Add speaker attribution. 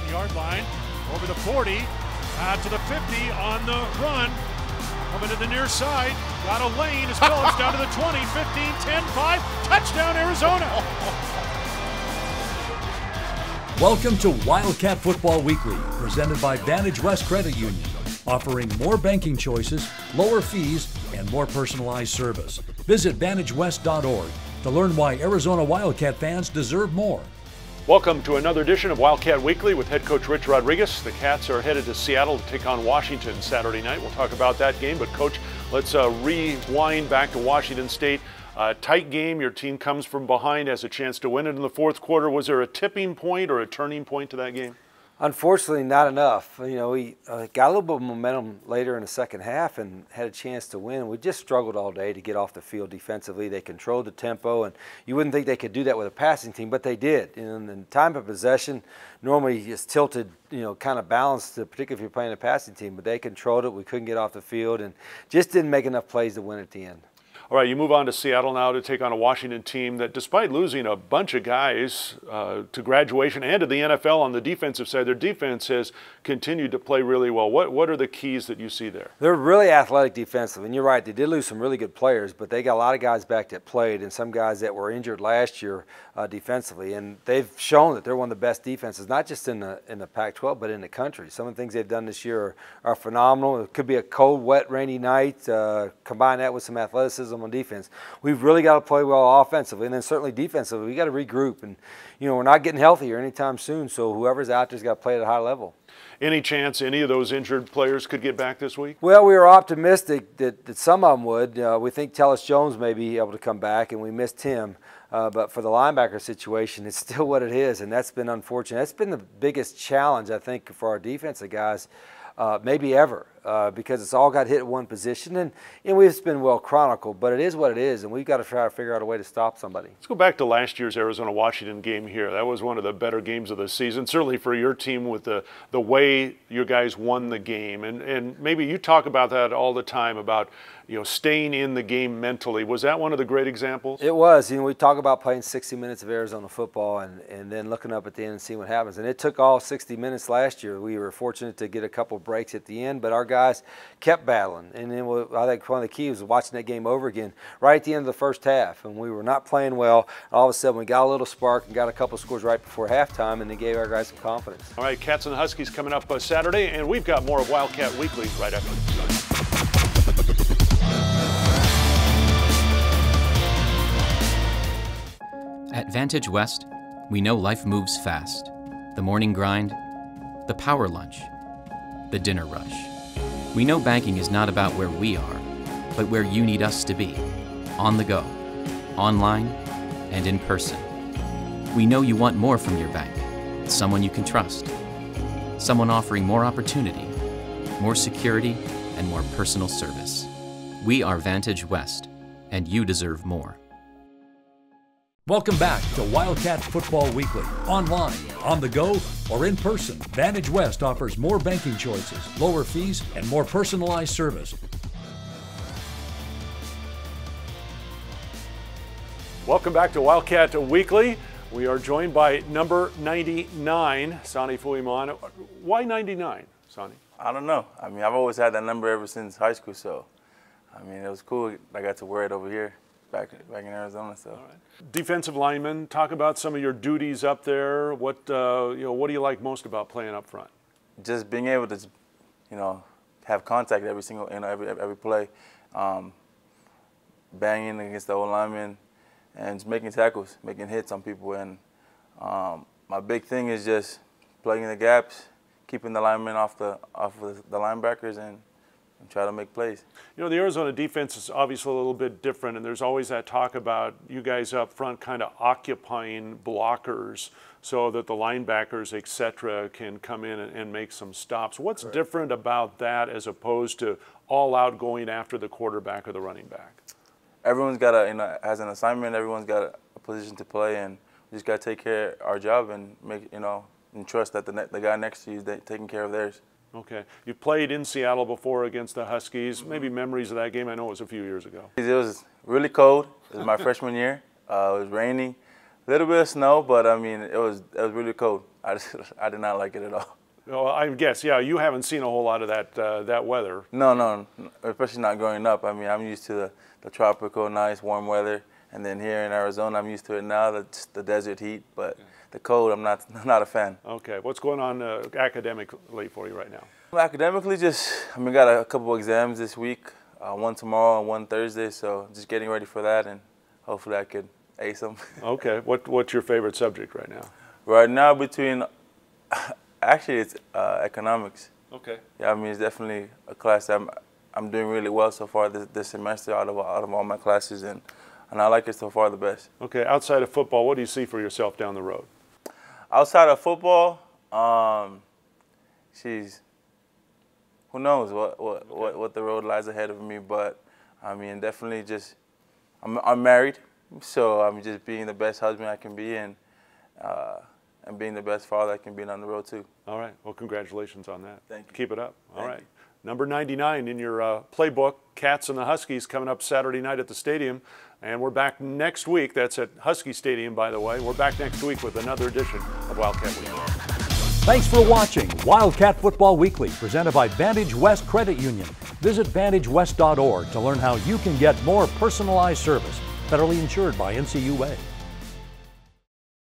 Speaker 1: 20-yard line, over the 40, to the 50 on the run. Coming to the near side, got a lane as Phillips down to the 20, 15, 10, 5, touchdown Arizona.
Speaker 2: Welcome to Wildcat Football Weekly, presented by Vantage West Credit Union, offering more banking choices, lower fees, and more personalized service. Visit vantagewest.org to learn why Arizona Wildcat fans deserve more.
Speaker 1: Welcome to another edition of Wildcat Weekly with head coach Rich Rodriguez. The Cats are headed to Seattle to take on Washington Saturday night. We'll talk about that game, but Coach, let's rewind back to Washington State. Tight game, your team comes from behind, has a chance to win it in the fourth quarter. Was there a tipping point or a turning point to that game?
Speaker 3: Unfortunately, not enough. You know, we got a little bit of momentum later in the second half and had a chance to win. We just struggled all day to get off the field defensively. They controlled the tempo, and you wouldn't think they could do that with a passing team, but they did. And in time of possession, normally it's tilted, you know, kind of balanced, particularly if you're playing a passing team, but they controlled it. We couldn't get off the field and just didn't make enough plays to win at the end.
Speaker 1: All right, you move on to Seattle now to take on a Washington team that, despite losing a bunch of guys to graduation and to the NFL on the defensive side, their defense has continued to play really well. What are the keys that you see there?
Speaker 3: They're really athletic defensive, and you're right, they did lose some really good players, but they got a lot of guys back that played and some guys that were injured last year defensively, and they've shown that they're one of the best defenses, not just in the Pac-12, but in the country. Some of the things they've done this year are phenomenal. It could be a cold, wet, rainy night. Combine that with some athleticism on defense. We've really got to play well offensively, and then certainly defensively. We got to regroup, and you know, we're not getting healthier anytime soon, so whoever's out there's got to play at a high level.
Speaker 1: Any chance any of those injured players could get back this week?
Speaker 3: Well, we were optimistic that some of them would. We think Tellis Jones may be able to come back, and we missed him. But for the linebacker situation, it's still what it is, and that's been unfortunate. That's been the biggest challenge, I think, for our defensive guys, maybe ever, because it's all got hit at one position, and it's been well chronicled, but it is what it is, and we've got to try to figure out a way to stop somebody.
Speaker 1: Let's go back to last year's Arizona-Washington game here. That was one of the better games of the season, certainly for your team with the way you guys won the game, and maybe you talk about that all the time about, you know, staying in the game mentally. Was that one of the great examples?
Speaker 3: It was. You know, we talk about playing 60 minutes of Arizona football and then looking up at the end and seeing what happens. And it took all 60 minutes last year. We were fortunate to get a couple breaks at the end, but our guys kept battling. And then I think one of the keys was watching that game over again right at the end of the first half. And we were not playing well. All of a sudden, we got a little spark and got a couple scores right before halftime, and they gave our guys some confidence.
Speaker 1: All right, Cats and the Huskies coming up Saturday, and we've got more of Wildcat Weekly right after this.
Speaker 4: At Vantage West, we know life moves fast. The morning grind, the power lunch, the dinner rush. We know banking is not about where we are, but where you need us to be. On the go, online, and in person. We know you want more from your bank. Someone you can trust. Someone offering more opportunity, more security, and more personal service. We are Vantage West, and you deserve more.
Speaker 2: Welcome back to Wildcat Football Weekly. Online, on the go, or in person, Vantage West offers more banking choices, lower fees, and more personalized service.
Speaker 1: Welcome back to Wildcat Weekly. We are joined by number 99, Sani Fuimaono. Why 99, Sani?
Speaker 5: I don't know. I mean, I've always had that number ever since high school, so I mean, it was cool. I got to wear it over here. Back in Arizona, so. All right.
Speaker 1: Defensive lineman, talk about some of your duties up there. What what do you like most about playing up front?
Speaker 5: Just being able to, you know, have contact every single, every play, banging against the old lineman, and just making tackles, making hits on people. And my big thing is just plugging the gaps, keeping the linemen off the linebackers, and try to make plays.
Speaker 1: You know, the Arizona defense is obviously a little bit different, and there's always that talk about you guys up front kind of occupying blockers so that the linebackers, et cetera, can come in and make some stops. What's different about that as opposed to all out going after the quarterback or the running back?
Speaker 5: Everyone's got has an assignment, everyone's got a position to play, and we just got to take care of our job and make, and trust that the guy next to you is taking care of theirs.
Speaker 1: Okay. You played in Seattle before against the Huskies. Maybe memories of that game? I know it was a few years ago.
Speaker 5: It was really cold. It was my freshman year. It was raining. A little bit of snow, but I mean, it was really cold. I did not like it at all.
Speaker 1: Well, I guess, yeah, you haven't seen a whole lot of that weather.
Speaker 5: No, especially not growing up. I mean, I'm used to the tropical, nice, warm weather, and then here in Arizona, I'm used to it now, the desert heat. But the cold, I'm not a fan.
Speaker 1: Okay, what's going on academically for you right now?
Speaker 5: Academically, got a couple exams this week, one tomorrow and one Thursday, so just getting ready for that, and hopefully I could ace them. Okay,
Speaker 1: what's your favorite subject right now?
Speaker 5: Right now, actually, it's economics.
Speaker 1: Okay.
Speaker 5: Yeah, I mean, it's definitely a class I'm doing really well so far this semester out of all my classes, and I like it so far the best.
Speaker 1: Okay, outside of football, what do you see for yourself down the road?
Speaker 5: Outside of football, who knows what the road lies ahead of me, but I mean, definitely I'm married, so I'm just being the best husband I can be, and being the best father I can be on the road too.
Speaker 1: All right. Well, congratulations on that.
Speaker 5: Thank you.
Speaker 1: Keep it up. All right.
Speaker 5: You.
Speaker 1: Number 99 in your playbook, Cats and the Huskies, coming up Saturday night at the stadium. And we're back next week. That's at Husky Stadium, by the way. We're back next week with another edition of Wildcat Weekly.
Speaker 2: Thanks for watching Wildcat Football Weekly, presented by Vantage West Credit Union. Visit vantagewest.org to learn how you can get more personalized service, federally insured by NCUA.